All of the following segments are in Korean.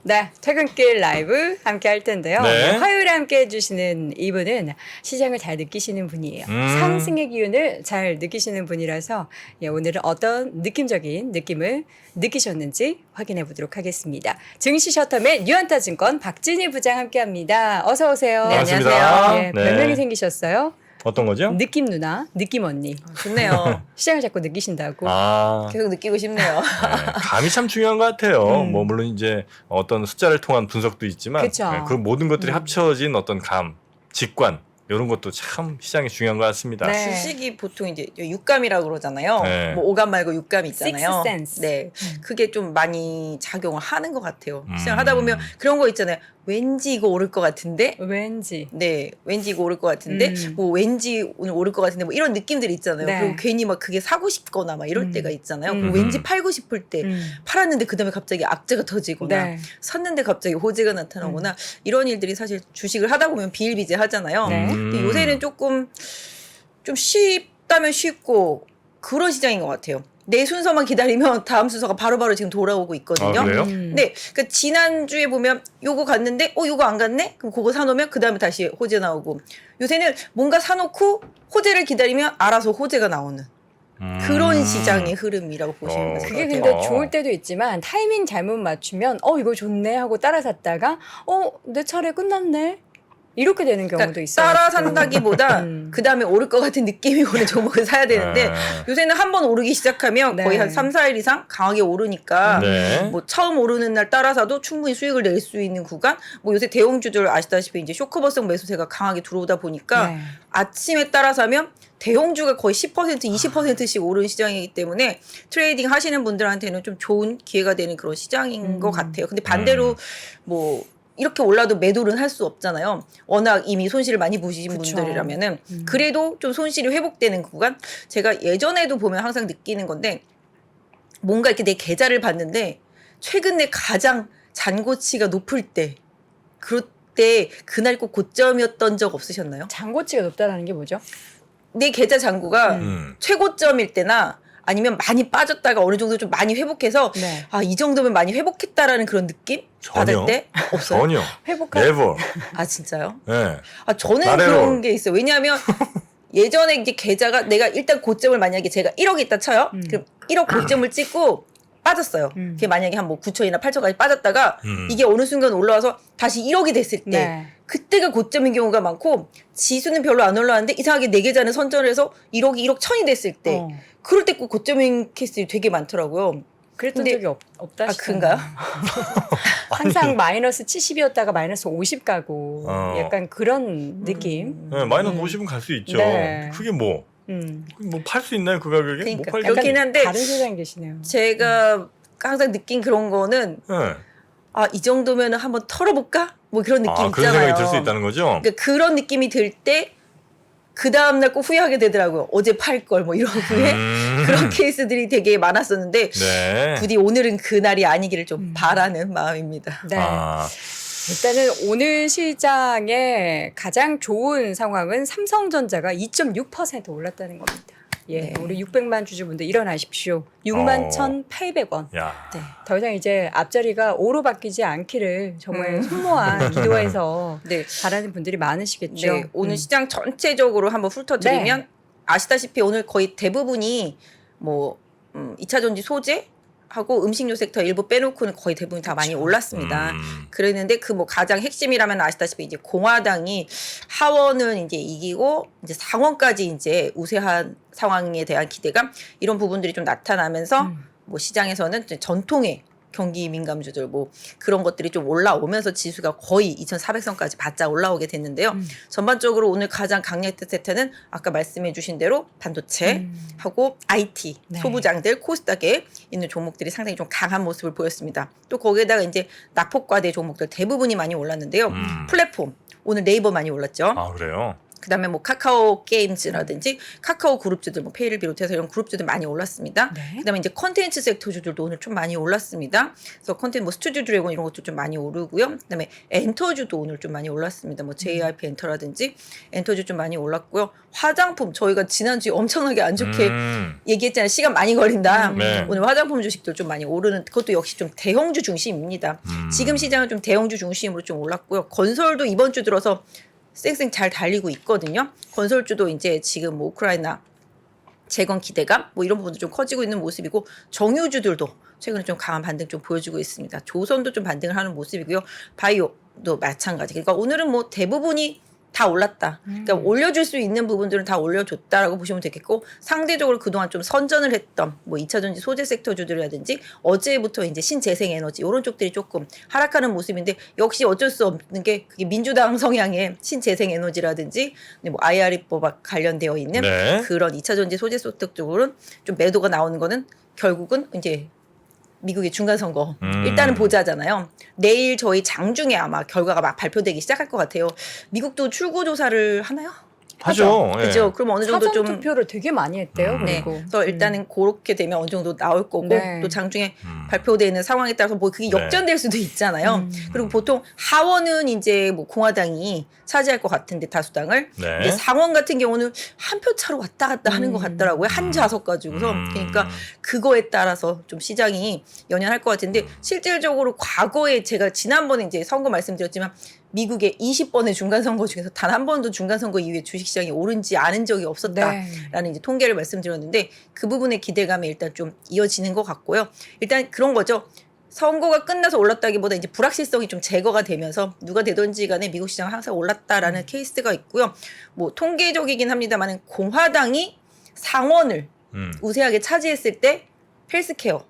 네, 퇴근길 라이브 함께 할 텐데요. 네. 화요일에 함께 해주시는 이분은 시장을 잘 느끼시는 분이에요. 상승의 기운을 잘 느끼시는 분이라서 오늘은 어떤 느낌적인 느낌을 느끼셨는지 확인해 보도록 하겠습니다. 증시 셔터맨 유한타증권 박진희 부장 함께합니다. 어서 오세요. 네, 반갑습니다. 네, 별명이 생기셨어요. 어떤 거죠? 느낌 누나, 느낌 언니. 좋네요. 시장을 자꾸 느끼신다고. 아, 계속 느끼고 싶네요. 네, 감이 참 중요한 것 같아요. 음. 뭐 물론 이제 어떤 숫자를 통한 분석도 있지만 그쵸. 그 모든 것들이 합쳐진 어떤 감, 직관 이런 것도 참 시장이 중요한 것 같습니다. 네. 주식이 보통 이제 육감이라고 그러잖아요. 네. 뭐 오감 말고 육감 있잖아요. Sixth sense. 네, 그게 좀 많이 작용을 하는 것 같아요. 음. 시장 하다 보면 그런 거 있잖아요. 왠지 이거 오를 것 같은데. 왠지. 네, 왠지 이거 오를 것 같은데, 뭐 왠지 오늘 오를 것 같은데, 뭐 이런 느낌들이 있잖아요. 네. 그리고 괜히 막 그게 사고 싶거나 막 이럴 때가 있잖아요. 그리고 왠지 팔고 싶을 때 팔았는데 그 다음에 갑자기 악재가 터지거나 네. 샀는데 갑자기 호재가 나타나거나 이런 일들이 사실 주식을 하다 보면 비일비재하잖아요. 네. 근데 요새는 조금 좀 쉽다면 쉽고 그런 시장인 것 같아요. 내 순서만 기다리면 다음 순서가 바로바로 지금 돌아오고 있거든요. 아, 그래요? 네, 그러니까 지난주에 보면 요거 갔는데 요거 안 갔네? 그럼 그거 사놓으면 그 다음에 다시 호재 나오고 요새는 뭔가 사놓고 호재를 기다리면 알아서 호재가 나오는 그런 시장의 흐름이라고 보시면 될 것 그게 같아요. 근데 좋을 때도 있지만 타이밍 잘못 맞추면 이거 좋네 하고 따라 샀다가 내 차례 끝났네 이렇게 되는 경우도 그러니까 있어요. 따라 산다기보다 그 다음에 오를 것 같은 느낌이 오는 종목을 사야 되는데 요새는 한 번 오르기 시작하면 네. 거의 한 3, 4일 이상 강하게 오르니까 네. 뭐 처음 오르는 날 따라 사도 충분히 수익을 낼 수 있는 구간 뭐 요새 대형주들 아시다시피 이제 쇼크버스형 매수세가 강하게 들어오다 보니까 네. 아침에 따라 사면 대형주가 거의 10% 20%씩 오른 시장이기 때문에 트레이딩 하시는 분들한테는 좀 좋은 기회가 되는 그런 시장인 것 같아요. 근데 반대로 뭐 이렇게 올라도 매도는 할 수 없잖아요. 워낙 이미 손실을 많이 보신 그쵸. 분들이라면은 그래도 좀 손실이 회복되는 구간. 제가 예전에도 보면 항상 느끼는 건데 뭔가 이렇게 내 계좌를 봤는데 최근에 가장 잔고치가 높을 때 그럴 때 그날 꼭 고점이었던 적 없으셨나요? 잔고치가 높다라는 게 뭐죠? 내 계좌 잔고가 최고점일 때나 아니면 많이 빠졌다가 어느 정도 좀 많이 회복해서 네. 이 정도면 많이 회복했다라는 그런 느낌 받을 전혀. 때 없어요. 전혀. 회복할 never. 아 진짜요? 네. 저는 나래로. 그런 게 있어요. 왜냐하면 예전에 이제 계좌가 내가 일단 고점을 만약에 제가 1억 있다 쳐요. 그럼 1억 고점을 찍고 빠졌어요. 그게 만약에 한 뭐 9천이나 8천까지 빠졌다가 이게 어느 순간 올라와서 다시 1억이 됐을 때 네. 그때가 고점인 경우가 많고 지수는 별로 안 올라왔는데 이상하게 내 계좌는 선전을 해서 1억이 1억 1천이 됐을 때 그럴 때 꼭 고점인 케이스들이 되게 많더라고요. 그랬던 근데- 적이 없다. 그런가요? 항상 마이너스 70이었다가 마이너스 50 가고 약간 그런 느낌. 네, 마이너스 50은 갈 수 있죠. 네. 그게 뭐 팔 수 있나요 그 가격에? 그러니까 못 팔죠. 그렇긴 한데 다른 세상에 계시네요. 제가 항상 느낀 그런 거는 네. 이 정도면 한번 털어볼까? 뭐 그런 느낌 그런 있잖아요. 생각이 들 수 있다는 거죠. 그러니까 그런 느낌이 들 때 그 다음날 꼭 후회하게 되더라고요. 어제 팔 걸 뭐 이런 후회? 그런 케이스들이 되게 많았었는데 네. 부디 오늘은 그날이 아니기를 좀 바라는 마음입니다. 네. 아, 일단은 오늘 시장의 가장 좋은 상황은 삼성전자가 2.6% 올랐다는 겁니다. 예, 우리 600만 주주분들 일어나십시오. 6만 1,800원. 야. 네. 더 이상 이제 앞자리가 5로 바뀌지 않기를 정말 소모한 기도해서 네. 바라는 분들이 많으시겠죠. 네, 오늘 시장 전체적으로 한번 훑어드리면 네. 아시다시피 오늘 거의 대부분이 뭐 2차 전지 소재 하고 음식료 섹터 일부 빼놓고는 거의 대부분 다 많이 올랐습니다. 그랬는데 그 뭐 가장 핵심이라면 아시다시피 이제 공화당이 하원은 이제 이기고 이제 상원까지 이제 우세한 상황에 대한 기대감 이런 부분들이 좀 나타나면서 뭐 시장에서는 이제 전통의 경기 민감주들 뭐 그런 것들이 좀 올라오면서 지수가 거의 2,400선까지 바짝 올라오게 됐는데요. 전반적으로 오늘 가장 강력했던 세트는 아까 말씀해 주신 대로 반도체하고 IT 네. 소부장들 코스닥에 있는 종목들이 상당히 좀 강한 모습을 보였습니다. 또 거기에다가 이제 낙폭과대 종목들 대부분이 많이 올랐는데요. 플랫폼 오늘 네이버 많이 올랐죠. 아, 그래요? 그다음에 뭐 카카오 게임즈라든지 카카오 그룹주들 뭐 페이를 비롯해서 이런 그룹주들 많이 올랐습니다. 네. 그다음에 이제 컨텐츠 섹터주들도 오늘 좀 많이 올랐습니다. 그래서 컨텐츠 뭐 스튜디오 드래곤 이런 것도 좀 많이 오르고요. 그다음에 엔터주도 오늘 좀 많이 올랐습니다. 뭐 JYP 엔터라든지 엔터주 좀 많이 올랐고요. 화장품 저희가 지난주에 엄청나게 안 좋게 얘기했잖아요. 시간 많이 걸린다. 네. 오늘 화장품 주식들 좀 많이 오르는 그것도 역시 좀 대형주 중심입니다. 지금 시장은 좀 대형주 중심으로 좀 올랐고요. 건설도 이번 주 들어서 쌩쌩 잘 달리고 있거든요. 건설주도 이제 지금 뭐 우크라이나 재건 기대감 뭐 이런 부분도 좀 커지고 있는 모습이고 정유주들도 최근에 좀 강한 반등 좀 보여주고 있습니다. 조선도 좀 반등을 하는 모습이고요. 바이오도 마찬가지. 그러니까 오늘은 뭐 대부분이 다 올랐다. 그러니까 올려줄 수 있는 부분들은 다 올려줬다라고 보시면 되겠고 상대적으로 그동안 좀 선전을 했던 뭐 2차전지 소재 섹터주들이라든지 어제부터 이제 신재생에너지 이런 쪽들이 조금 하락하는 모습인데 역시 어쩔 수 없는 게 그게 민주당 성향의 신재생에너지라든지 뭐 IRA-법 관련되어 있는 네. 그런 2차전지 소재 섹터 쪽으로는 좀 매도가 나오는 거는 결국은 이제 미국의 중간선거 일단은 보자잖아요. 내일 저희 장중에 아마 결과가 막 발표되기 시작할 것 같아요. 미국도 출구조사를 하나요? 하죠. 예. 그죠? 그럼 어느 정도 사전 좀 투표를 되게 많이 했대요. 네. 그리고 그래서 일단은 그렇게 되면 어느 정도 나올 거고 네. 또 장중에 발표되는 상황에 따라서 뭐 그게 역전될 수도 있잖아요. 그리고 보통 하원은 이제 뭐 공화당이 차지할 것 같은데 다수당을 네. 이제 상원 같은 경우는 한 표 차로 왔다 갔다 하는 것 같더라고요. 한 좌석 가지고서 그러니까 그거에 따라서 좀 시장이 연연할 것 같은데 실질적으로 과거에 제가 지난번에 이제 선거 말씀드렸지만 미국의 20번의 중간선거 중에서 단 한 번도 중간선거 이후에 주식시장이 오른지 않은 적이 없었다라는 이제 통계를 말씀드렸는데 그 부분의 기대감이 일단 좀 이어지는 것 같고요. 일단 그런 거죠. 선거가 끝나서 올랐다기보다 이제 불확실성이 좀 제거가 되면서 누가 되든지 간에 미국 시장은 항상 올랐다라는 케이스가 있고요. 뭐 통계적이긴 합니다만 공화당이 상원을 우세하게 차지했을 때 헬스케어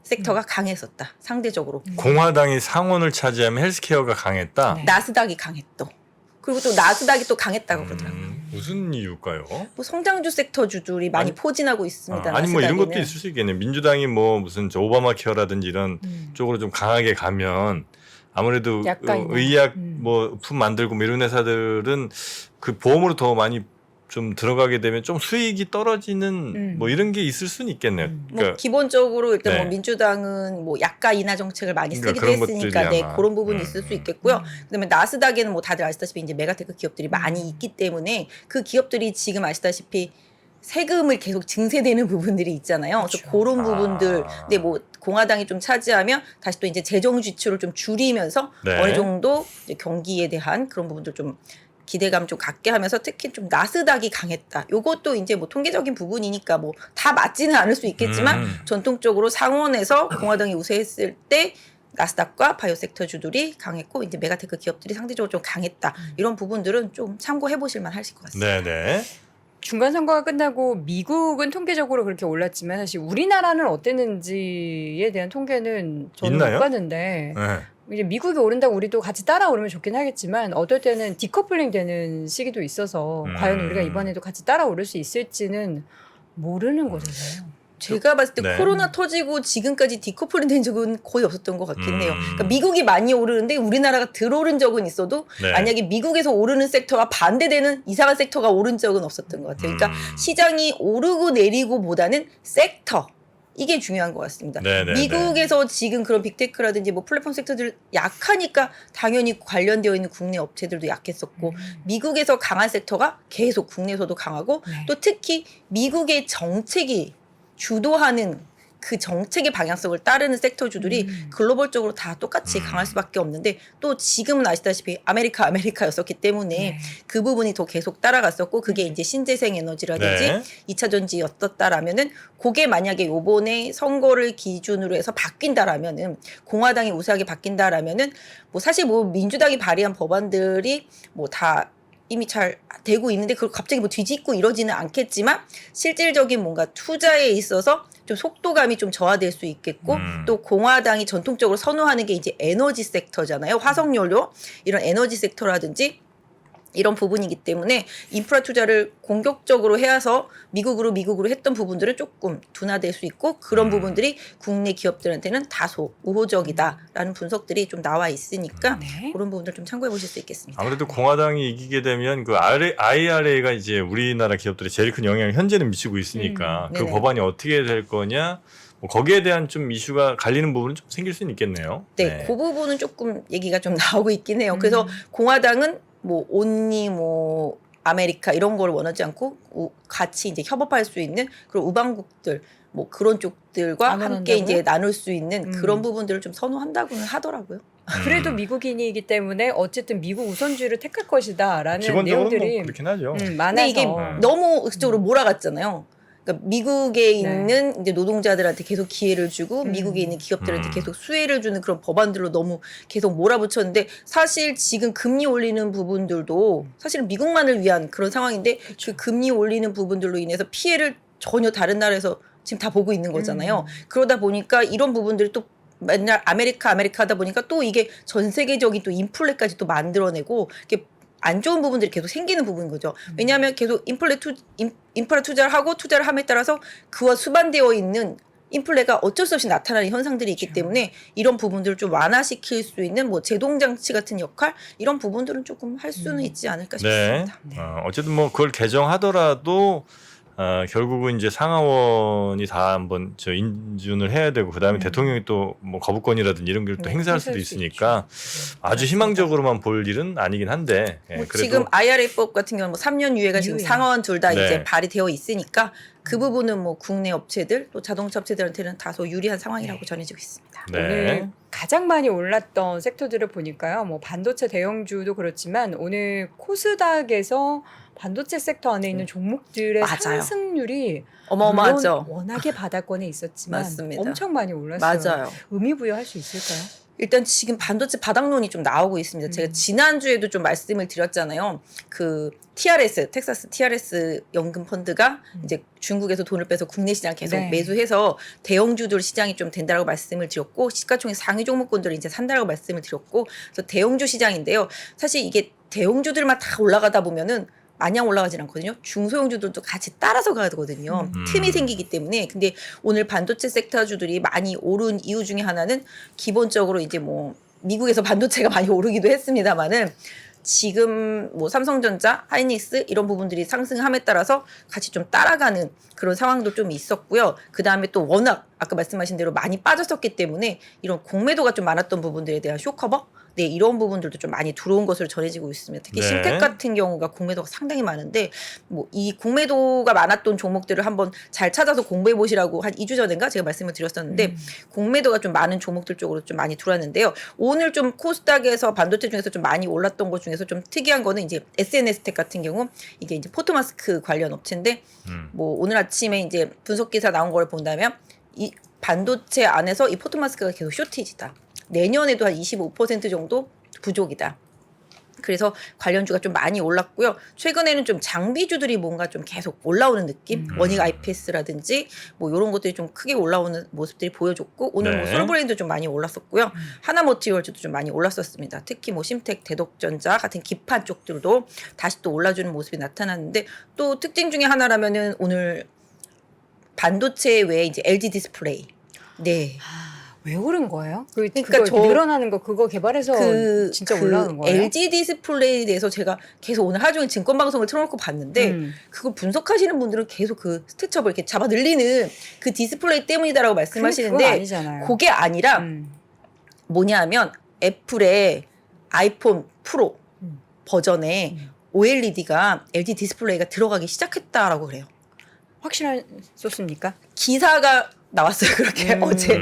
섹터가 강했었다. 상대적으로. 공화당이 상원을 차지하면 헬스케어가 강했다. 네. 나스닥이 강했또. 그리고 또 나스닥이 또 강했다고 그러더라고요. 무슨 이유일까요? 뭐 성장주 섹터주들이 많이 아니, 포진하고 있습니다. 아니 뭐 이런 것도 나스닥에는. 있을 수 있겠네요. 민주당이 뭐 무슨 저 오바마 케어라든지 이런 쪽으로 좀 강하게 가면 아무래도 약간 의약 뭐 품 만들고 뭐 이런 회사들은 그 보험으로 더 많이 좀 들어가게 되면 좀 수익이 떨어지는 뭐 이런 게 있을 수는 있겠네요. 뭐 그러니까 기본적으로 일단 네. 뭐 민주당은 뭐 약가 인하 정책을 많이 그러니까 쓰기도 그런 했으니까 것들이 네 아마. 그런 부분이 있을 수 있겠고요. 그다음에 나스닥에는 뭐 다들 아시다시피 이제 메가테크 기업들이 많이 있기 때문에 그 기업들이 지금 아시다시피 세금을 계속 증세되는 부분들이 있잖아요. 그래서 그런 부분들, 근데 뭐 공화당이 좀 차지하면 다시 또 이제 재정 지출을 좀 줄이면서 네. 어느 정도 이제 경기에 대한 그런 부분들 좀 기대감 좀 갖게 하면서 특히 좀 나스닥이 강했다. 요것도 이제 뭐 통계적인 부분이니까 뭐 다 맞지는 않을 수 있겠지만 전통적으로 상원에서 공화당이 우세했을 때 나스닥과 바이오 섹터 주들이 강했고 이제 메가테크 기업들이 상대적으로 좀 강했다. 이런 부분들은 좀 참고해 보실 만 하실 것 같습니다. 네네. 중간 선거가 끝나고 미국은 통계적으로 그렇게 올랐지만 사실 우리나라는 어땠는지에 대한 통계는 저는 있나요? 못 봤는데 네. 이제 미국이 오른다고 우리도 같이 따라 오르면 좋긴 하겠지만 어떨 때는 디커플링 되는 시기도 있어서 과연 우리가 이번에도 같이 따라 오를 수 있을지는 모르는 거잖아요. 제가 봤을 때 네. 코로나 터지고 지금까지 디커플링 된 적은 거의 없었던 것 같긴 해요. 그러니까 미국이 많이 오르는데 우리나라가 덜 오른 적은 있어도 네. 만약에 미국에서 오르는 섹터가 반대되는 이상한 섹터가 오른 적은 없었던 것 같아요. 그러니까 시장이 오르고 내리고보다는 섹터. 이게 중요한 것 같습니다. 네네네. 미국에서 지금 그런 빅테크라든지 뭐 플랫폼 섹터들 약하니까 당연히 관련되어 있는 국내 업체들도 약했었고 미국에서 강한 섹터가 계속 국내에서도 강하고 네. 또 특히 미국의 정책이 주도하는 그 정책의 방향성을 따르는 섹터주들이 글로벌적으로 다 똑같이 강할 수밖에 없는데 또 지금은 아시다시피 아메리카였었기 때문에 네. 그 부분이 더 계속 따라갔었고 그게 이제 신재생 에너지라든지 네. 2차 전지였었다라면은 그게 만약에 요번에 선거를 기준으로 해서 바뀐다라면은 공화당이 우세하게 바뀐다라면은 뭐 사실 뭐 민주당이 발의한 법안들이 뭐 다 이미 잘 되고 있는데 그걸 갑자기 뭐 뒤집고 이러지는 않겠지만 실질적인 뭔가 투자에 있어서 좀 속도감이 좀 저하될 수 있겠고 또 공화당이 전통적으로 선호하는 게 이제 에너지 섹터잖아요. 화석연료 이런 에너지 섹터라든지 이런 부분이기 때문에 인프라 투자를 공격적으로 해서 미국으로 했던 부분들은 조금 둔화될 수 있고 그런 부분들이 국내 기업들한테는 다소 우호적이다라는 분석들이 좀 나와 있으니까 네. 그런 부분들 좀 참고해 보실 수 있겠습니다. 아무래도 공화당이 이기게 되면 그 IRA가 이제 우리나라 기업들에 제일 큰 영향을 현재는 미치고 있으니까 그 네네. 법안이 어떻게 될 거냐 뭐 거기에 대한 좀 이슈가 갈리는 부분은 좀 생길 수는 있겠네요. 네, 그 부분은 조금 얘기가 좀 나오고 있긴 해요. 그래서 공화당은 뭐 온리 뭐 아메리카 이런 걸 원하지 않고 같이 이제 협업할 수 있는 그런 우방국들 뭐 그런 쪽들과 안 함께 원한다고요? 이제 나눌 수 있는 그런 부분들을 좀 선호한다고는 하더라고요. 그래도 미국인이기 때문에 어쨌든 미국 우선주의를 택할 것이다라는 기본적으로 내용들이 뭐 그렇긴 하죠. 많아서 근데 이게 너무 극적으로 몰아갔잖아요. 그러니까 미국에 있는 이제 노동자들한테 계속 기회를 주고 미국에 있는 기업들한테 계속 수혜를 주는 그런 법안들로 너무 계속 몰아붙였는데 사실 지금 금리 올리는 부분들도 사실은 미국만을 위한 그런 상황인데 그 금리 올리는 부분들로 인해서 피해를 전혀 다른 나라에서 지금 다 보고 있는 거잖아요. 그러다 보니까 이런 부분들이 또 맨날 아메리카 하다 보니까 또 이게 전 세계적인 또 인플레까지 또 만들어내고 이게 안 좋은 부분들이 계속 생기는 부분인 거죠. 왜냐하면 계속 인프라 투자를 함에 따라서 그와 수반되어 있는 인플레가 어쩔 수 없이 나타나는 현상들이 있기 때문에 이런 부분들을 좀 완화시킬 수 있는 뭐 제동장치 같은 역할 이런 부분들은 조금 할 수는 있지 않을까 네. 싶습니다. 어쨌든 뭐 그걸 개정하더라도 결국은 이제 상하원이 다 한번 저 인준을 해야 되고 그다음에 대통령이 또 뭐 거부권이라든지 이런 걸 또 행사할 수도 행사할 수 있으니까 아주 희망적으로만 볼 일은 아니긴 한데 뭐 그래도 지금 IRA법 같은 경우는 뭐 3년 유예가 지금 유예. 상하원 둘 다 네. 이제 발의되어 있으니까 그 부분은 뭐 국내 업체들 또 자동차 업체들한테는 다소 유리한 상황이라고 전해지고 있습니다. 네. 오늘 가장 많이 올랐던 섹터들을 보니까요. 뭐 반도체 대형주도 그렇지만 오늘 코스닥에서 반도체 섹터 안에 있는 종목들의 맞아요. 상승률이 어마어마하죠. 물론 워낙에 바닥권에 있었지만 맞습니다. 엄청 많이 올랐어요. 맞아요. 의미 부여할 수 있을까요? 일단 지금 반도체 바닥론이 좀 나오고 있습니다. 제가 지난주에도 좀 말씀을 드렸잖아요. 그 TRS, 텍사스 TRS 연금 펀드가 이제 중국에서 돈을 빼서 국내 시장 계속 네. 매수해서 대형주들 시장이 좀 된다라고 말씀을 드렸고 시가총액 상위 종목군들을 이제 산다라고 말씀을 드렸고 그래서 대형주 시장인데요. 사실 이게 대형주들만 다 올라가다 보면은 마냥 올라가진 않거든요. 중소형주들도 같이 따라서 가야 되거든요. 틈이 생기기 때문에. 근데 오늘 반도체 섹터주들이 많이 오른 이유 중에 하나는 기본적으로 이제 뭐 미국에서 반도체가 많이 오르기도 했습니다만은 지금 뭐 삼성전자, 하이닉스 이런 부분들이 상승함에 따라서 같이 좀 따라가는 그런 상황도 좀 있었고요. 그 다음에 또 워낙 아까 말씀하신 대로 많이 빠졌었기 때문에 이런 공매도가 좀 많았던 부분들에 대한 쇼커버 네, 이런 부분들도 좀 많이 들어온 것으로 전해지고 있습니다. 특히 네. 신텍 같은 경우가 공매도가 상당히 많은데 뭐 이 공매도가 많았던 종목들을 한번 잘 찾아서 공부해 보시라고 한 2주 전인가 제가 말씀을 드렸었는데 공매도가 좀 많은 종목들 쪽으로 좀 많이 들어왔는데요. 오늘 좀 코스닥에서 반도체 중에서 좀 많이 올랐던 것 중에서 좀 특이한 거는 이제 SNS텍 같은 경우 이게 이제 포토마스크 관련 업체인데 뭐 오늘 아침에 이제 분석 기사 나온 걸 본다면 이 반도체 안에서 이 포토마스크가 계속 쇼티지다. 내년에도 한 25% 정도 부족이다. 그래서 관련주가 좀 많이 올랐고요. 최근에는 좀 장비주들이 뭔가 좀 계속 올라오는 느낌? 원익 IPS라든지 뭐 이런 것들이 좀 크게 올라오는 모습들이 보여줬고 오늘 뭐 네. 솔브레인도 좀 많이 올랐었고요. 하나머티리얼즈도 좀 많이 올랐었습니다. 특히 뭐 심텍, 대덕전자 같은 기판 쪽들도 다시 또 올라주는 모습이 나타났는데 또 특징 중에 하나라면은 오늘 반도체 외에 이제 LG 디스플레이. 네. 왜 오른 거예요? 그러니까 그거 늘어나는 거 그거 개발해서 진짜 올라간 거예요? LG 디스플레이에 대해서 제가 계속 오늘 하루 종일 증권 방송을 틀어놓고 봤는데 그걸 분석하시는 분들은 계속 그 스태처를 이렇게 잡아 늘리는 그 디스플레이 때문이다라고 그건 말씀하시는데 아니잖아요. 그게 아니라 뭐냐면 애플의 아이폰 프로 버전에 OLED가 LG 디스플레이가 들어가기 시작했다라고 그래요. 확실한 소스입니까? 기사가 나왔어요. 그렇게 어제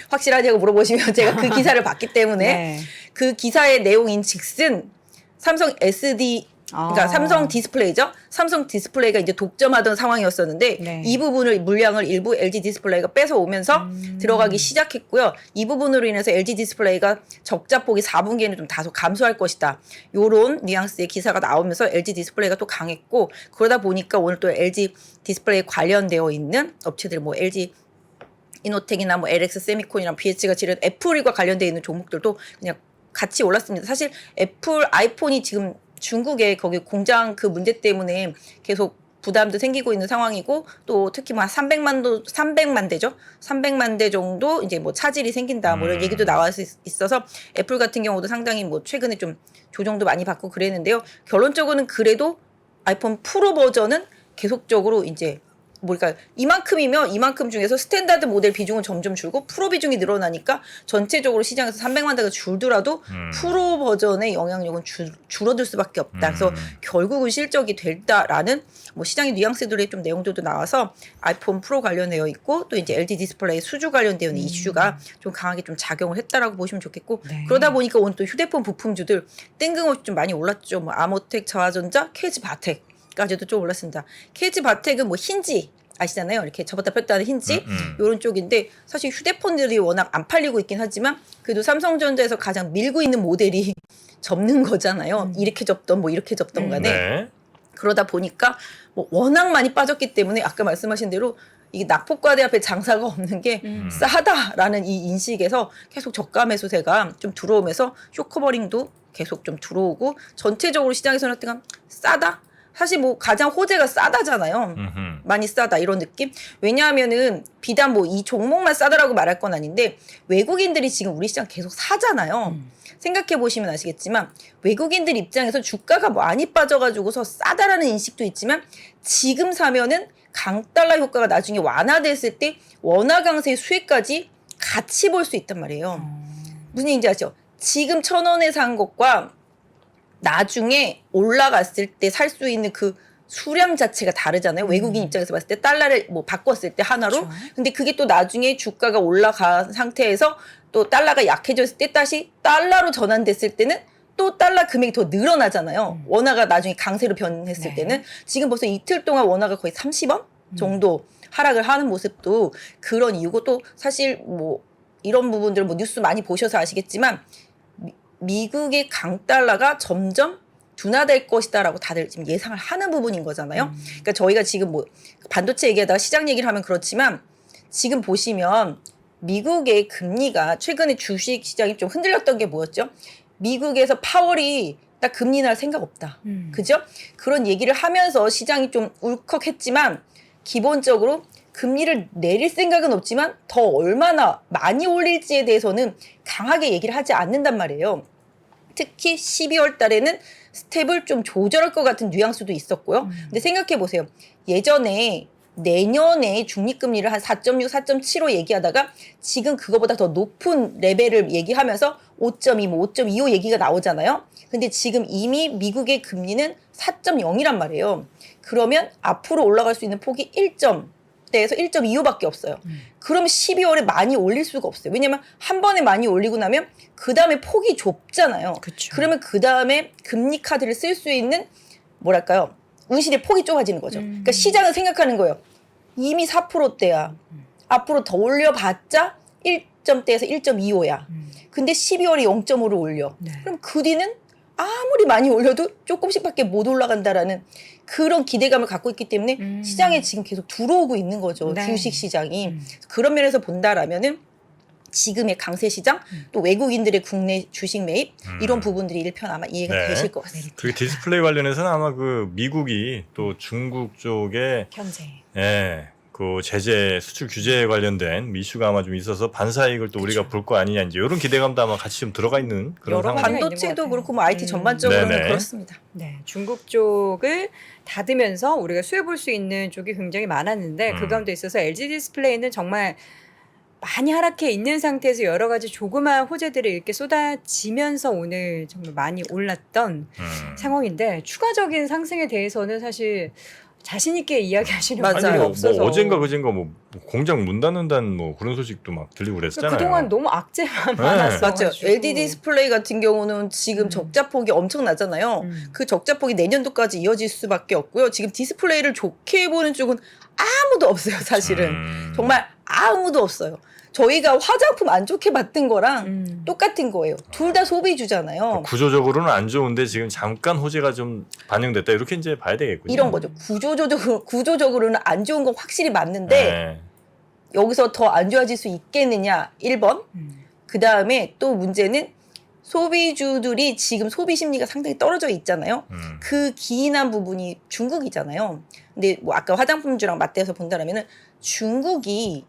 확실하냐고 물어보시면 제가 그 기사를 봤기 때문에 네. 그 기사의 내용인 즉슨 삼성 SD 그러니까 삼성 디스플레이죠. 삼성 디스플레이가 이제 독점하던 상황이었었는데 네. 이 부분을 물량을 일부 LG 디스플레이가 뺏어 오면서 들어가기 시작했고요. 이 부분으로 인해서 LG 디스플레이가 적자폭이 4분기에는 좀 다소 감소할 것이다. 요런 뉘앙스의 기사가 나오면서 LG 디스플레이가 또 강했고 그러다 보니까 오늘 또 LG 디스플레이 관련되어 있는 업체들 뭐 LG 이노텍이나 뭐 LX 세미콘이랑 BH가 지른 애플과 관련되어 있는 종목들도 그냥 같이 올랐습니다. 사실 애플 아이폰이 지금 중국의 거기 공장 그 문제 때문에 계속 부담도 생기고 있는 상황이고 또 특히 뭐 300만 대죠. 300만 대 정도 이제 뭐 차질이 생긴다. 뭐 이런 얘기도 나와 있어서 애플 같은 경우도 상당히 뭐 최근에 좀 조정도 많이 받고 그랬는데요. 결론적으로는 그래도 아이폰 프로 버전은 계속적으로 이제 그러니까 이만큼이면 이만큼 중에서 스탠다드 모델 비중은 점점 줄고 프로 비중이 늘어나니까 전체적으로 시장에서 300만 대가 줄더라도 프로 버전의 영향력은 줄어들 수밖에 없다. 그래서 결국은 실적이 됐다라는 뭐 시장의 뉘앙스들의 좀 내용들도 나와서 아이폰 프로 관련되어 있고 또 이제 LG 디스플레이 수주 관련되어 있는 이슈가 좀 강하게 좀 작용을 했다라고 보시면 좋겠고 네. 그러다 보니까 오늘 또 휴대폰 부품주들 뜬금없이 좀 많이 올랐죠. 뭐 아모텍, 저하전자, KG 바텍. 까지도 좀 올랐습니다. KG 바텍은 뭐 힌지 아시잖아요. 이렇게 접었다 폈다 하는 힌지 이런 쪽인데 사실 휴대폰들이 워낙 안 팔리고 있긴 하지만 그래도 삼성전자에서 가장 밀고 있는 모델이 접는 거잖아요. 이렇게 접던 뭐 이렇게 접던 간에 네. 그러다 보니까 뭐 워낙 많이 빠졌기 때문에 아까 말씀하신 대로 이게 낙폭과대 앞에 장사가 없는 게 싸다라는 이 인식에서 계속 저가 매수세가 좀 들어오면서 쇼커버링도 계속 좀 들어오고 전체적으로 시장에서는 약간 싸다? 사실 뭐 가장 호재가 싸다잖아요. 많이 싸다 이런 느낌. 왜냐하면은 비단 뭐 이 종목만 싸다라고 말할 건 아닌데 외국인들이 지금 우리 시장 계속 사잖아요. 생각해 보시면 아시겠지만 외국인들 입장에서 주가가 많이 빠져가지고서 싸다라는 인식도 있지만 지금 사면은 강달러 효과가 나중에 완화됐을 때 원화 강세의 수혜까지 같이 볼 수 있단 말이에요. 무슨 얘기인지 아시죠? 지금 1,000원에 산 것과 나중에 올라갔을 때 살 수 있는 그 수량 자체가 다르잖아요. 외국인 입장에서 봤을 때 달러를 뭐 바꿨을 때 하나로. 그렇죠. 근데 그게 또 나중에 주가가 올라간 상태에서 또 달러가 약해졌을 때 다시 달러로 전환됐을 때는 또 달러 금액이 더 늘어나잖아요. 원화가 나중에 강세로 변했을 네. 때는 지금 벌써 이틀 동안 원화가 거의 30원 정도 하락을 하는 모습도 그런 이유고 또 사실 뭐 이런 부분들 뭐 뉴스 많이 보셔서 아시겠지만 미국의 강달러가 점점 둔화될 것이다라고 다들 지금 예상을 하는 부분인 거잖아요. 그러니까 저희가 지금 뭐 반도체 얘기하다가 시장 얘기를 하면 그렇지만 지금 보시면 미국의 금리가 최근에 주식 시장이 좀 흔들렸던 게 뭐였죠? 미국에서 파월이 딱 금리 날 생각 없다. 그죠? 그런 얘기를 하면서 시장이 좀 울컥했지만 기본적으로 금리를 내릴 생각은 없지만 더 얼마나 많이 올릴지에 대해서는 강하게 얘기를 하지 않는단 말이에요. 특히 12월 달에는 스텝을 좀 조절할 것 같은 뉘앙스도 있었고요. 근데 생각해 보세요. 예전에 내년에 중립금리를 한 4.6, 4.75 얘기하다가 지금 그거보다 더 높은 레벨을 얘기하면서 5.2, 뭐 5.25 얘기가 나오잖아요. 근데 지금 이미 미국의 금리는 4.0이란 말이에요. 그러면 앞으로 올라갈 수 있는 폭이 1점대에서 1.25밖에 없어요. 그러면 12월에 많이 올릴 수가 없어요. 왜냐면 한 번에 많이 올리고 나면 그 다음에 폭이 좁잖아요. 그쵸. 그러면 그 다음에 금리 카드를 쓸 수 있는 뭐랄까요? 운실의 폭이 좁아지는 거죠. 그러니까 시장은 생각하는 거예요. 이미 4%대야. 앞으로 더 올려봤자 1점대에서 1.25야. 근데 12월에 0.5를 올려. 네. 그럼 그 뒤는 아무리 많이 올려도 조금씩밖에 못 올라간다라는 그런 기대감을 갖고 있기 때문에 시장에 지금 계속 들어오고 있는 거죠. 네. 주식 시장이. 그런 면에서 본다라면은 지금의 강세 시장 또 외국인들의 국내 주식 매입 이런 부분들이 일편 아마 이해가 네. 되실 것 같습니다. 그리고 디스플레이 관련해서는 아마 그 미국이 또 중국 쪽에 현재. 예, 그 제재 수출 규제에 관련된 이슈가 아마 좀 있어서 반사이익을 또 우리가 볼 거 아니냐 이제 이런 기대감도 아마 같이 좀 들어가 있는 그런 여러 상황. 가지가 있는 것 반도체도 같아요. 그렇고 뭐 IT 전반적으로는 네네. 그렇습니다. 네, 중국 쪽을 닫으면서 우리가 수혜 볼 수 있는 쪽이 굉장히 많았는데 그 가운데 있어서 LG 디스플레이는 정말 많이 하락해 있는 상태에서 여러 가지 조그마한 호재들이 이렇게 쏟아지면서 오늘 정말 많이 올랐던 상황인데 추가적인 상승에 대해서는 사실 자신 있게 이야기하시는 맞아요. 분이 아니 뭐 없어서 어젠가 그젠가 뭐 공장 문 닫는다는 뭐 그런 소식도 막 들리고 그랬잖아요. 그동안 너무 악재만 네. 많았어. 맞죠. LG 디스플레이 같은 경우는 지금 적자폭이 엄청나잖아요. 그 적자폭이 내년도까지 이어질 수밖에 없고요. 지금 디스플레이를 좋게 보는 쪽은 아무도 없어요. 사실은. 정말 아무도 없어요. 저희가 화장품 안 좋게 봤던 거랑 똑같은 거예요. 둘 다 소비주잖아요. 구조적으로는 안 좋은데 지금 잠깐 호재가 좀 반영됐다 이렇게 이제 봐야 되겠군요. 이런 거죠. 구조적으로는 안 좋은 건 확실히 맞는데 네. 여기서 더 안 좋아질 수 있겠느냐 1번. 그 다음에 또 문제는 소비주들이 지금 소비 심리가 상당히 떨어져 있잖아요. 그 기인한 부분이 중국이잖아요. 근데 뭐 아까 화장품주랑 맞대서 본다라면은 중국이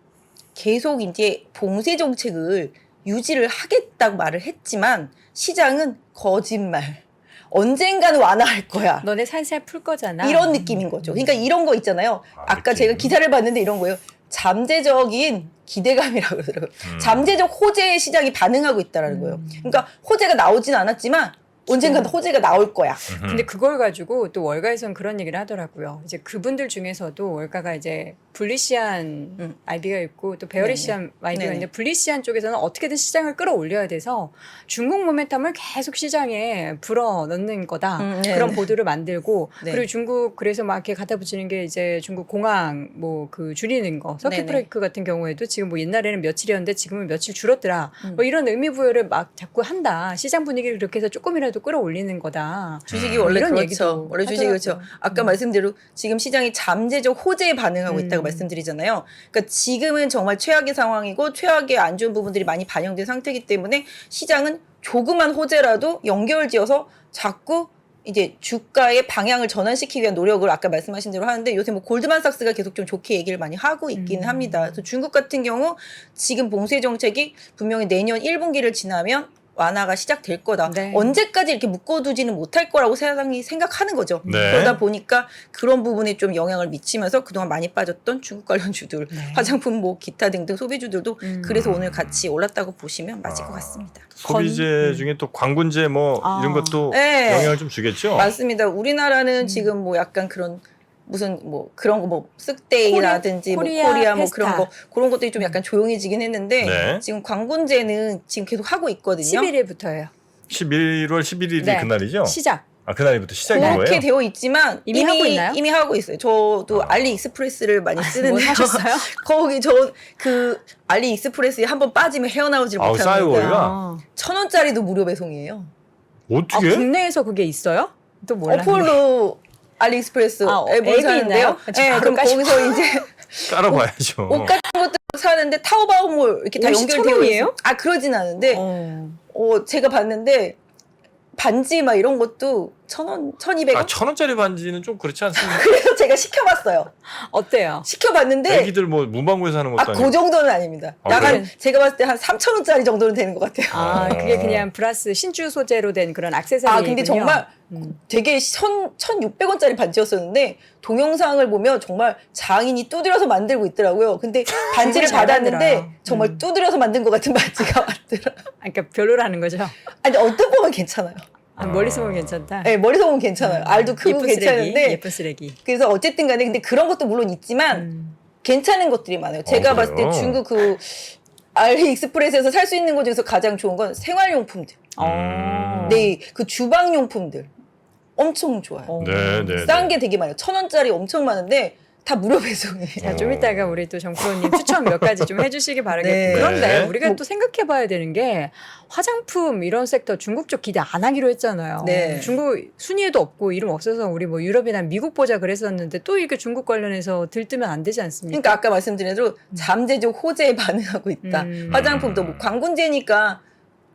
계속 이제 봉쇄 정책을 유지를 하겠다고 말을 했지만 시장은 거짓말. 언젠가는 완화할 거야. 너네 살살 풀 거잖아. 이런 느낌인 거죠. 그러니까 이런 거 있잖아요. 아까 제가 기사를 봤는데 이런 거예요. 잠재적인 기대감이라고 그러더라고요. 잠재적 호재에 시장이 반응하고 있다라는 거예요. 그러니까 호재가 나오진 않았지만 언젠가는 호재가 나올 거야. 근데 그걸 가지고 또 월가에서는 그런 얘기를 하더라고요. 이제 그분들 중에서도 월가가 이제 블리시안 아이비가 있고 또 베어리시안 아이비가 네네. 있는데 블리시안 쪽에서는 어떻게든 시장을 끌어올려야 돼서 중국 모멘텀을 계속 시장에 불어넣는 거다. 네네. 그런 보도를 만들고 네. 그리고 중국 그래서 막 이렇게 갖다 붙이는 게 이제 중국 공항 뭐 그 줄이는 거 서킷 네네. 브레이크 같은 경우에도 지금 뭐 옛날에는 며칠이었는데 지금은 며칠 줄었더라. 뭐 이런 의미 부여를 막 자꾸 한다. 시장 분위기를 그렇게 해서 조금이라도 끌어올리는 거다. 주식이 원래 이런 그렇죠. 얘기도 원래 주식이 그렇죠. 하더라고요. 아까 말씀대로 지금 시장이 잠재적 호재에 반응하고 있다고 말씀드리잖아요. 그러니까 지금은 정말 최악의 상황이고 최악의 안 좋은 부분들이 많이 반영된 상태이기 때문에 시장은 조그만 호재라도 연결지어서 자꾸 이제 주가의 방향을 전환시키기 위한 노력을 아까 말씀하신 대로 하는데 요새 뭐 골드만삭스가 계속 좀 좋게 얘기를 많이 하고 있기는 합니다. 그래서 중국 같은 경우 지금 봉쇄 정책이 분명히 내년 1분기를 지나면 완화가 시작될 거다. 네. 언제까지 이렇게 묶어두지는 못할 거라고 세상이 생각하는 거죠. 네. 그러다 보니까 그런 부분에 좀 영향을 미치면서 그동안 많이 빠졌던 중국 관련주들, 네. 화장품 뭐 기타 등등 소비주들도 그래서 오늘 같이 올랐다고 보시면 맞을 것 같습니다. 소비재 중에 또 광군제 뭐 아. 이런 것도 네. 영향을 좀 주겠죠. 맞습니다. 우리나라는 지금 뭐 약간 그런 무슨 뭐 그런 거 뭐 쓱데이라든지 뭐 코리아 코리아 뭐 페스타. 그런 거 그런 것들이 좀 약간 조용해지긴 했는데 네. 지금 광군제는 지금 계속 하고 있거든요. 11일부터예요. 11월 11일이 네. 그날이죠. 시작. 아 그날부터 시작인 그렇게 거예요. 되어 있지만 이미 하고 있나요? 이미 하고 있어요. 저도 알리익스프레스를 많이 뭐 쓰는데 하셨어요? 거기 저 그 알리익스프레스에 한번 빠지면 헤어나오질 아우, 못합니다. 싸이월드가? 아. 1,000원짜리도 무료 배송이에요. 어떻게? 국내에서 그게 있어요? 또 몰랐는데. 어플로 알리익스프레스 아, 앱을 앱이 사는데요. 있나요? 네, 바로 그럼 까시고. 거기서 이제 깔아봐야죠. 옷 같은 것도 사는데 타오바오몰 이렇게 다 옷이 연결되어 1,000원이에요? 있어요. 아 그러진 않은데 제가 봤는데 반지 막 이런 것도 1,000원, 1,200원. 아 1,000원짜리 반지는 좀 그렇지 않습니까? 그래서 제가 시켜봤어요. 어때요? 시켜봤는데 애기들 뭐 문방구에서 하는 것도 그 아니고. 정도는 아닙니다. 아, 약간 그래? 제가 봤을 때 한 3,000원짜리 정도는 되는 것 같아요. 아, 그게 그냥 플러스 신주 소재로 된 그런 액세서리군요. 아, 근데 정말 되게 1,600원짜리 반지였었는데 동영상을 보면 정말 장인이 두드려서 만들고 있더라고요. 근데 반지를 잘 받았는데 만들어요. 정말 두드려서 만든 것 같은 반지가 왔더라고요. 아, 그러니까 별로라는 거죠. 아니, 어떤 보면 괜찮아요. 아, 멀리서 보면 괜찮다. 네, 머리서 보면 괜찮아요. 알도 크고 예쁜 쓰레기, 괜찮은데. 예쁜 쓰레기. 그래서 어쨌든 간에 근데 그런 것도 물론 있지만 괜찮은 것들이 많아요. 제가 봤을 때 그래요? 중국 그 알리익스프레스에서 살 수 있는 것 중에서 가장 좋은 건 생활용품들. 네, 그 주방용품들 엄청 좋아요. 네, 네. 싼 게 되게 많아요. 1,000원짜리 엄청 많은데 다 무료 배송이에요. 자, 좀 이따가 우리 또 정프로님 추천 몇 가지 좀 해주시기 바라겠고. 네. 그런데 네. 우리가 또 생각해봐야 되는 게 화장품 이런 섹터 중국 쪽 기대 안 하기로 했잖아요. 네. 중국 순위에도 없고 이름 없어서 우리 뭐 유럽이나 미국 보자 그랬었는데 또 이게 중국 관련해서 들뜨면 안 되지 않습니까? 그러니까 아까 말씀드린 대로 잠재적 호재에 반응하고 있다. 화장품도 뭐 광군제니까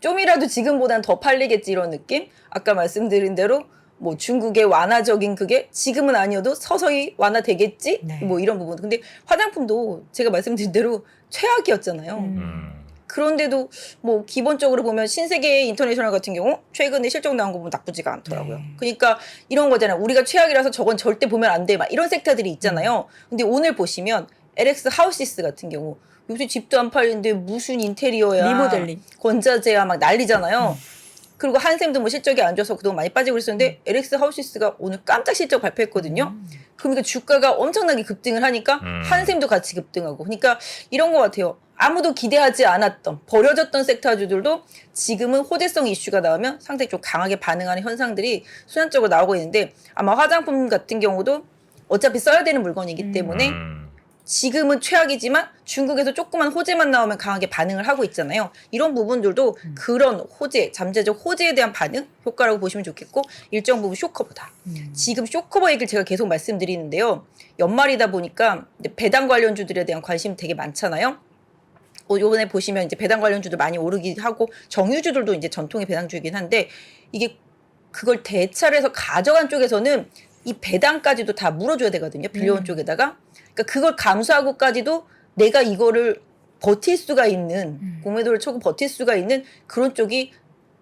좀이라도 지금보단 더 팔리겠지 이런 느낌? 아까 말씀드린 대로 뭐 중국의 완화적인 그게 지금은 아니어도 서서히 완화되겠지? 네. 뭐 이런 부분. 근데 화장품도 제가 말씀드린 대로 최악이었잖아요. 그런데도 뭐 기본적으로 보면 신세계 인터내셔널 같은 경우 최근에 실적 나온 거 보면 나쁘지가 않더라고요. 네. 그러니까 이런 거잖아요. 우리가 최악이라서 저건 절대 보면 안 돼. 막 이런 섹터들이 있잖아요. 근데 오늘 보시면 LX 하우시스 같은 경우 요새 집도 안 팔리는데 무슨 인테리어야. 리모델링. 권자재야 막 난리잖아요. 그리고 한샘도 뭐 실적이 안 좋아서 그동안 많이 빠지고 그랬었는데 LX 하우시스가 오늘 깜짝 실적 발표했거든요. 그러니까 주가가 엄청나게 급등을 하니까 한샘도 같이 급등하고. 그러니까 이런 것 같아요. 아무도 기대하지 않았던 버려졌던 섹터주들도 지금은 호재성 이슈가 나오면 상당히 좀 강하게 반응하는 현상들이 수단적으로 나오고 있는데 아마 화장품 같은 경우도 어차피 써야 되는 물건이기 때문에 지금은 최악이지만 중국에서 조그만 호재만 나오면 강하게 반응을 하고 있잖아요. 이런 부분들도 그런 호재, 잠재적 호재에 대한 반응 효과라고 보시면 좋겠고 일정 부분 쇼커버다. 지금 쇼커버 얘기를 제가 계속 말씀드리는데요. 연말이다 보니까 배당 관련주들에 대한 관심이 되게 많잖아요. 뭐 요번에 보시면 이제 배당 관련주도 많이 오르긴 하고 정유주들도 이제 전통의 배당주이긴 한데 이게 그걸 대차를 해서 가져간 쪽에서는 이 배당까지도 다 물어줘야 되거든요. 빌려온 쪽에다가. 그러니까 그걸 감수하고까지도 내가 이거를 버틸 수가 있는 공매도를 쳐고 버틸 수가 있는 그런 쪽이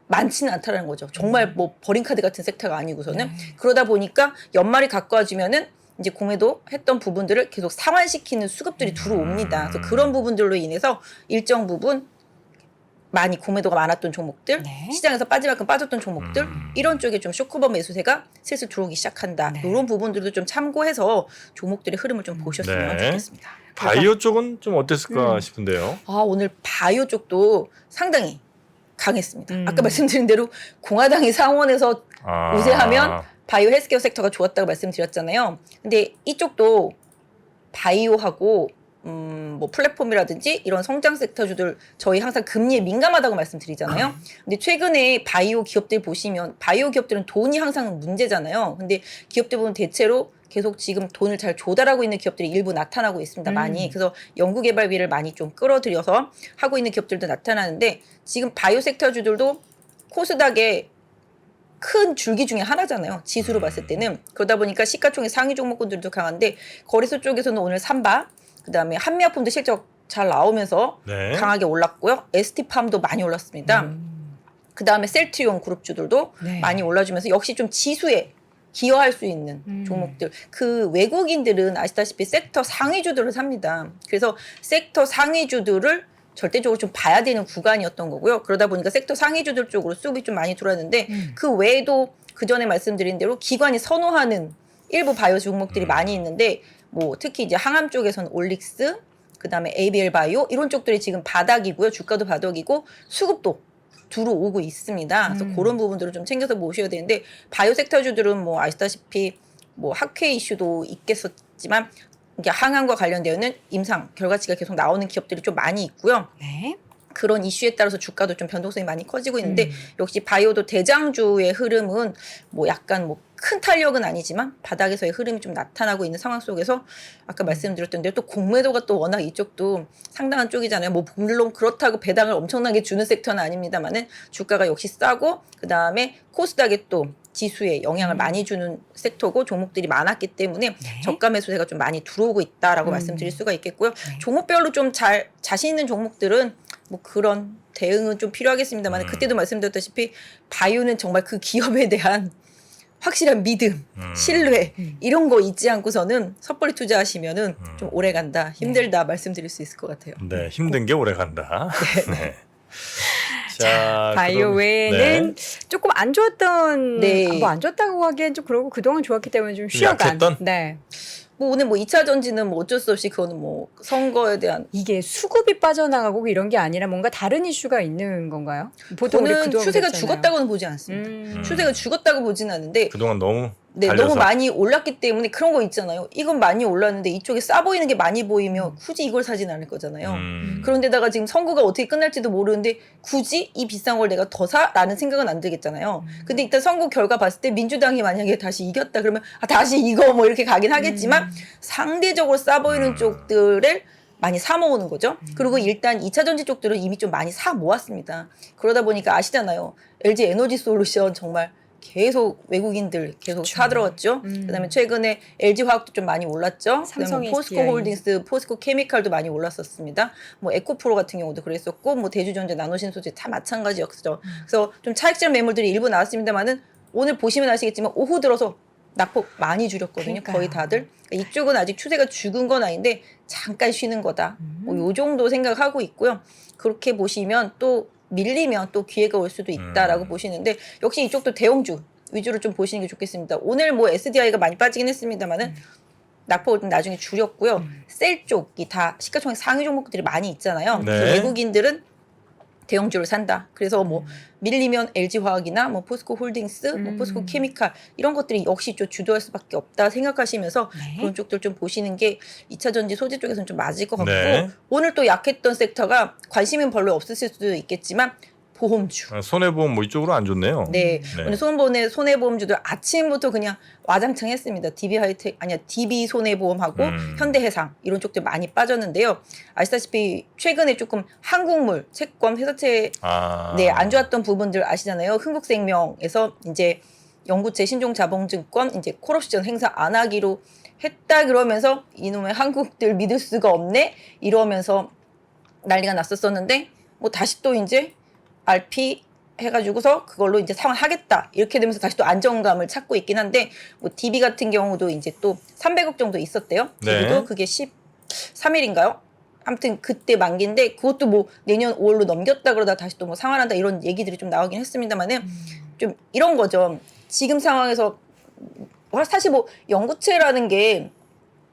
많지는 않다는 거죠. 정말 뭐 버린 카드 같은 섹터가 아니고서는 그러다 보니까 연말이 가까워지면은 이제 공매도 했던 부분들을 계속 상환시키는 수급들이 들어옵니다. 그래서 그런 부분들로 인해서 일정 부분 많이 공매도가 많았던 종목들, 네. 시장에서 빠지만큼 빠졌던 종목들 이런 쪽에 좀 쇼크버 매수세가 슬슬 들어오기 시작한다. 네. 이런 부분들도 좀 참고해서 종목들의 흐름을 좀 보셨으면 네. 좋겠습니다. 바이오 쪽은 좀 어땠을까 싶은데요. 아, 오늘 바이오 쪽도 상당히 강했습니다. 음. 아까 말씀드린 대로 공화당이 상원에서 아. 우세하면 바이오 헬스케어 섹터가 좋았다고 말씀드렸잖아요. 근데 이쪽도 바이오하고 뭐 플랫폼이라든지 이런 성장 섹터주들 저희 항상 금리에 민감하다고 말씀드리잖아요. 근데 최근에 바이오 기업들 보시면 바이오 기업들은 돈이 항상 문제잖아요. 근데 기업들 보면 대체로 계속 지금 돈을 잘 조달하고 있는 기업들이 일부 나타나고 있습니다. 많이. 그래서 연구개발비를 많이 좀 끌어들여서 하고 있는 기업들도 나타나는데 지금 바이오 섹터주들도 코스닥에 큰 줄기 중에 하나잖아요. 지수로 봤을 때는. 그러다 보니까 시가총액 상위 종목군들도 강한데 거래소 쪽에서는 오늘 삼바 그다음에 한미약품도 실적 잘 나오면서 네. 강하게 올랐고요. ST팜도 많이 올랐습니다. 그다음에 셀트리온 그룹주들도 네. 많이 올라주면서 역시 좀 지수에 기여할 수 있는 종목들. 그 외국인들은 아시다시피 섹터 상위주들을 삽니다. 그래서 섹터 상위주들을 절대적으로 좀 봐야 되는 구간이었던 거고요. 그러다 보니까 섹터 상위주들 쪽으로 수급이 좀 많이 들어왔는데 그 외에도 그 전에 말씀드린 대로 기관이 선호하는 일부 바이오 종목들이 많이 있는데 뭐 특히 이제 항암 쪽에서는 올릭스, 그다음에 ABL 바이오 이런 쪽들이 지금 바닥이고요. 주가도 바닥이고 수급도 들어오고 있습니다. 그래서 그런 부분들을 좀 챙겨서 모셔야 되는데 바이오 섹터주들은 뭐 아시다시피 뭐 학회 이슈도 있겠었지만 이게 항암과 관련되어는 임상 결과치가 계속 나오는 기업들이 좀 많이 있고요. 네. 그런 이슈에 따라서 주가도 좀 변동성이 많이 커지고 있는데 역시 바이오도 대장주의 흐름은 뭐 약간 뭐 큰 탄력은 아니지만 바닥에서의 흐름이 좀 나타나고 있는 상황 속에서 아까 말씀드렸던 대로 또 공매도가 또 워낙 이쪽도 상당한 쪽이잖아요. 뭐 물론 그렇다고 배당을 엄청나게 주는 섹터는 아닙니다만은 주가가 역시 싸고 그다음에 코스닥에 또 지수에 영향을 많이 주는 섹터고 종목들이 많았기 때문에 저가 매수세가 좀 많이 들어오고 있다라고 말씀드릴 수가 있겠고요. 종목별로 좀 자신 있는 종목들은 뭐 그런 대응은 좀 필요하겠습니다만 그때도 말씀드렸다시피 바이오는 정말 그 기업에 대한 확실한 믿음, 신뢰 이런 거 잊지 않고서는 섣불리 투자하시면은 좀 오래 간다, 힘들다 말씀드릴 수 있을 것 같아요. 네, 힘든 게 오래 간다. 네. 자, 바이오 그럼- 외에는 조금 안 좋았던, 네. 뭐 안 좋았다고 하기엔 좀 그러고 그동안 좋았기 때문에 좀 좀 쉬어간. 약했던? 네. 뭐 오늘 뭐 2차 전지는 뭐 어쩔 수 없이 그거는 뭐 선거에 대한 이게 수급이 빠져나가고 이런 게 아니라 뭔가 다른 이슈가 있는 건가요? 보통 우리 저는 그동안 추세가 그랬잖아요. 죽었다고는 보지 않습니다. 음. 추세가 죽었다고 보지는 않는데 그동안 너무 네, 달려서 너무 많이 올랐기 때문에 그런 거 있잖아요. 이건 많이 올랐는데 이쪽에 싸 보이는 게 많이 보이면 굳이 이걸 사진 않을 거잖아요. 그런데다가 지금 선거가 어떻게 끝날지도 모르는데 굳이 이 비싼 걸 내가 더 사? 라는 생각은 안 들겠잖아요. 근데 일단 선거 결과 봤을 때 민주당이 만약에 다시 이겼다 그러면 아, 다시 이거 뭐 이렇게 가긴 하겠지만 상대적으로 싸 보이는 쪽들을 많이 사 모으는 거죠. 그리고 일단 2차 전지 쪽들은 이미 좀 많이 사 모았습니다. 그러다 보니까 아시잖아요. LG 에너지 솔루션 정말 계속 외국인들 계속 사들어왔죠. 그다음에 최근에 LG 화학도 좀 많이 올랐죠. 삼성 그다음에 포스코 SDI. 홀딩스, 포스코 케미칼도 많이 올랐었습니다. 뭐 에코프로 같은 경우도 그랬었고, 뭐 대주전자, 나노신소재 다 마찬가지였죠. 그래서 좀 차익질 매물들이 일부 나왔습니다만은 오늘 보시면 아시겠지만 오후 들어서 낙폭 많이 줄였거든요. 그러니까요. 거의 다들. 이쪽은 아직 추세가 죽은 건 아닌데 잠깐 쉬는 거다. 뭐 요 정도 생각하고 있고요. 그렇게 보시면 또 밀리면 또 기회가 올 수도 있다라고 보시는데 역시 이쪽도 대형주 위주로 좀 보시는 게 좋겠습니다. 오늘 뭐 SDI가 많이 빠지긴 했습니다만은 낙폭을 좀 나중에 줄였고요. 셀 쪽이 다 시가총액 상위 종목들이 많이 있잖아요. 네. 그래서 외국인들은 대형주를 산다. 그래서 뭐 밀리면 LG화학이나 뭐 포스코 홀딩스, 뭐 포스코 케미칼 이런 것들이 역시 좀 주도할 수밖에 없다 생각하시면서 네. 그런 쪽들 좀 보시는 게 2차 전지 소재 쪽에서는 좀 맞을 것 같고 네. 오늘 또 약했던 섹터가 관심은 별로 없으실 수도 있겠지만 보험주. 손해보험 뭐 이쪽으로 안 좋네요. 네. 네. 오늘 손해보험주들 아침부터 그냥 와장창 했습니다. DB 하이텍 아니야 DB 손해보험하고 현대해상 이런 쪽들 많이 빠졌는데요. 아시다시피 최근에 조금 한국물 채권 회사채 네, 안 좋았던 부분들 아시잖아요. 흥국생명에서 이제 영구채 신종자본증권 이제 콜옵션 행사 안 하기로 했다 그러면서 이놈의 한국들 믿을 수가 없네 이러면서 난리가 났었었는데 뭐 다시 또 이제 RP 해가지고서 그걸로 이제 상환하겠다 이렇게 되면서 다시 또 안정감을 찾고 있긴 한데 뭐 DB 같은 경우도 이제 또 300억 정도 있었대요. DB도 네. 그게 13일인가요? 아무튼 그때 만기인데 그것도 뭐 내년 5월로 넘겼다 그러다 다시 또 뭐 상환한다 이런 얘기들이 좀 나오긴 했습니다만은 좀 이런 거죠. 지금 상황에서 사실 뭐 연구체라는 게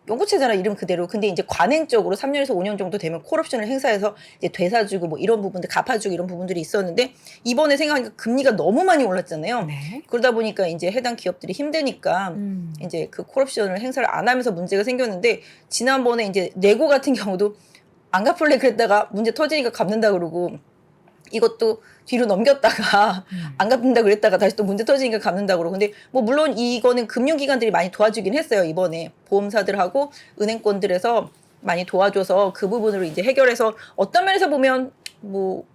연구체잖아 이름 그대로. 근데 이제 관행적으로 3년에서 5년 정도 되면 콜옵션을 행사해서 이제 되사주고 뭐 이런 부분들 갚아주고 이런 부분들이 있었는데 이번에 생각하니까 금리가 너무 많이 올랐잖아요. 네. 그러다 보니까 이제 해당 기업들이 힘드니까 이제 그 콜옵션을 행사를 안 하면서 문제가 생겼는데 지난번에 이제 레고 같은 경우도 안 갚을래 그랬다가 문제 터지니까 갚는다 그러고 이것도 뒤로 넘겼다가 안 갚는다 그랬다가 다시 또 문제 터지니까 갚는다 그러고 근데 뭐 물론 이거는 금융기관들이 많이 도와주긴 했어요. 이번에 보험사들하고 은행권들에서 많이 도와줘서 그 부분으로 이제 해결해서 어떤 면에서 보면 뭐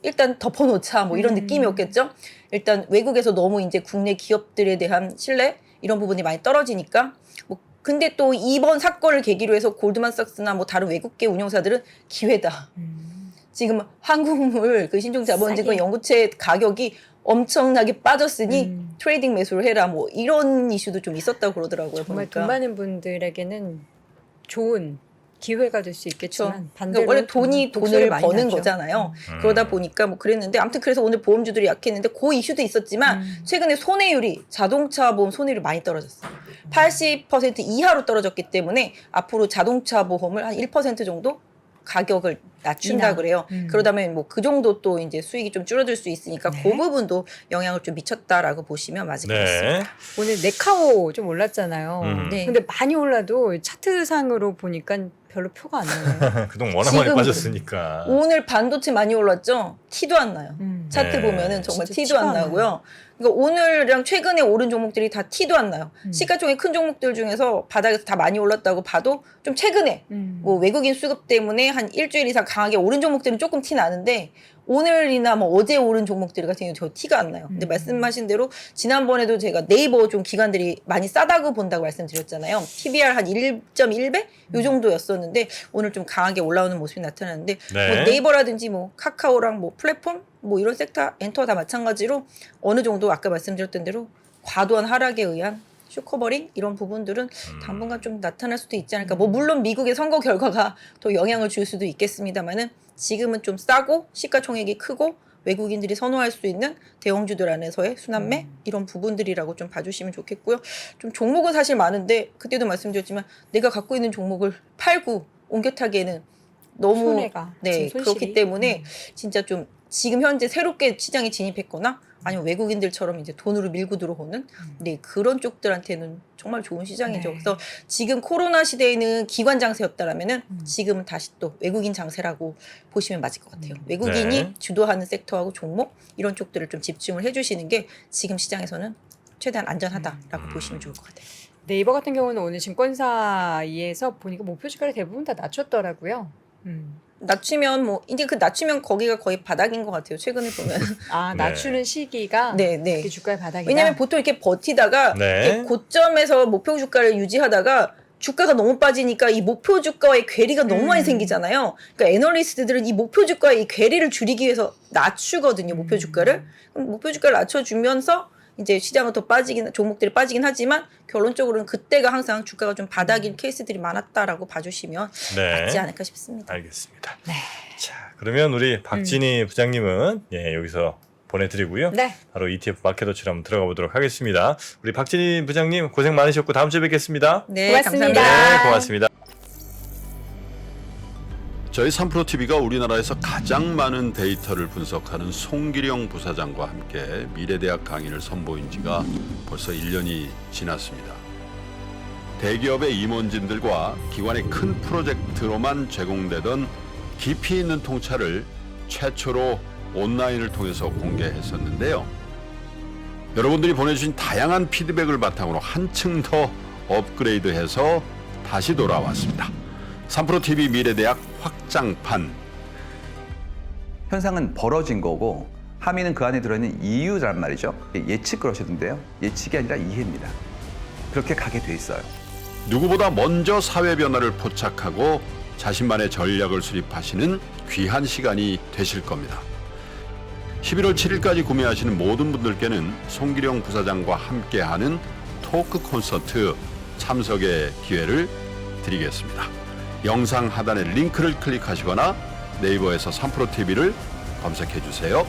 일단 덮어놓자 뭐 이런 느낌이었겠죠. 일단 외국에서 너무 이제 국내 기업들에 대한 신뢰 이런 부분이 많이 떨어지니까 뭐 근데 또 이번 사건을 계기로 해서 골드만삭스나 뭐 다른 외국계 운용사들은 기회다. 지금 한국물 그 신종자본증권 연구채 가격이 엄청나게 빠졌으니 트레이딩 매수를 해라 뭐 이런 이슈도 좀 있었다고 그러더라고요. 정말 보니까. 돈 많은 분들에게는 좋은 기회가 될 수 있겠지만 반대로 그러니까 원래 돈이 돈을 많이 버는 나죠. 거잖아요. 그러다 보니까 뭐 그랬는데 아무튼 그래서 오늘 보험주들이 약했는데 그 이슈도 있었지만 최근에 손해율이 자동차 보험 손해율이 많이 떨어졌어요. 80% 이하로 떨어졌기 때문에 앞으로 자동차 보험을 한 1% 정도 가격을 낮춘다 그래요. 그러다면 뭐 그 정도 또 이제 수익이 좀 줄어들 수 있으니까 네. 그 부분도 영향을 좀 미쳤다라고 보시면 맞을 것 같습니다. 네. 오늘 네카오 좀 올랐잖아요. 네. 근데 많이 올라도 차트상으로 보니까 별로 표가 안 나요. 그동안 워낙 많이 지금 빠졌으니까. 오늘 반도체 많이 올랐죠? 티도 안 나요. 차트 네. 보면은 정말 진짜 티도 티가 안 안 나고요. 그러니까 오늘이랑 최근에 오른 종목들이 다 티도 안 나요. 시가총액 큰 종목들 중에서 바닥에서 다 많이 올랐다고 봐도 좀 최근에 뭐 외국인 수급 때문에 한 일주일 이상 강하게 오른 종목들은 조금 티 나는데 오늘이나 뭐 어제 오른 종목들 같은 경우 저 티가 안 나요. 근데 말씀하신 대로 지난번에도 제가 네이버 좀 기관들이 많이 싸다고 본다고 말씀드렸잖아요. PBR 한 1.1배 요 정도였었는데 오늘 좀 강하게 올라오는 모습이 나타나는데 네. 뭐 네이버라든지 뭐 카카오랑 뭐 플랫폼 뭐 이런 섹터 엔터 다 마찬가지로 어느 정도 아까 말씀드렸던 대로 과도한 하락에 의한 쇼커버링 이런 부분들은 당분간 좀 나타날 수도 있지 않을까. 뭐 물론 미국의 선거 결과가 더 영향을 줄 수도 있겠습니다만은 지금은 좀 싸고 시가총액이 크고 외국인들이 선호할 수 있는 대형주들 안에서의 순환매 이런 부분들이라고 좀 봐주시면 좋겠고요. 좀 종목은 사실 많은데 그때도 말씀드렸지만 내가 갖고 있는 종목을 팔고 옮겨타기에는 너무 손해가 네 지금 손실이. 그렇기 때문에 진짜 좀 지금 현재 새롭게 시장에 진입했거나 아니면 외국인들처럼 이제 돈으로 밀고 들어오는 네 그런 쪽들한테는 정말 좋은 시장이죠. 네. 그래서 지금 코로나 시대에는 기관 장세였다라면은 지금은 다시 또 외국인 장세라고 보시면 맞을 것 같아요. 외국인이 네. 주도하는 섹터하고 종목 이런 쪽들을 좀 집중을 해주시는 게 지금 시장에서는 최대한 안전하다라고 보시면 좋을 것 같아요. 네이버 같은 경우는 오늘 증권사에서 보니까 목표 주가를 대부분 다 낮췄더라고요. 낮추면 뭐 이제 그 낮추면 거기가 거의 바닥인 것 같아요. 최근에 보면. 아 네. 낮추는 시기가 네, 네. 이게 주가의 바닥이다. 왜냐하면 보통 이렇게 버티다가 네. 이렇게 고점에서 목표 주가를 유지하다가 주가가 너무 빠지니까 이 목표 주가와의 괴리가 너무 많이 생기잖아요. 그러니까 애널리스트들은 이 목표 주가의 이 괴리를 줄이기 위해서 낮추거든요. 목표 주가를. 그럼 목표 주가를 낮춰주면서 이제 시장은 더 빠지긴 종목들이 빠지긴 하지만 결론적으로는 그때가 항상 주가가 좀 바닥인 케이스들이 많았다라고 봐주시면 네. 맞지 않을까 싶습니다. 알겠습니다. 네. 자, 그러면 우리 박진희 부장님은 예, 여기서 보내드리고요. 네. 바로 ETF 마켓워치로 한번 들어가 보도록 하겠습니다. 우리 박진희 부장님 고생 많으셨고 다음 주에 뵙겠습니다. 네, 고맙습니다. 감사합니다. 네, 고맙습니다. 저희 3프로TV가 우리나라에서 가장 많은 데이터를 분석하는 송기령 부사장과 함께 미래대학 강의를 선보인 지가 벌써 1년이 지났습니다. 대기업의 임원진들과 기관의 큰 프로젝트로만 제공되던 깊이 있는 통찰을 최초로 온라인을 통해서 공개했었는데요. 여러분들이 보내주신 다양한 피드백을 바탕으로 한층 더 업그레이드해서 다시 돌아왔습니다. 3프로TV 미래대학 확장판. 현상은 벌어진 거고 함의는 그 안에 들어있는 이유란 말이죠. 예측 그러시던데요. 예측이 아니라 이해입니다. 그렇게 가게 돼 있어요. 누구보다 먼저 사회 변화를 포착하고 자신만의 전략을 수립하시는 귀한 시간이 되실 겁니다. 11월 7일까지 구매하시는 모든 분들께는 송기령 부사장과 함께하는 토크 콘서트 참석의 기회를 드리겠습니다. 영상 하단의 링크를 클릭하시거나 네이버에서 3프로TV를 검색해 주세요.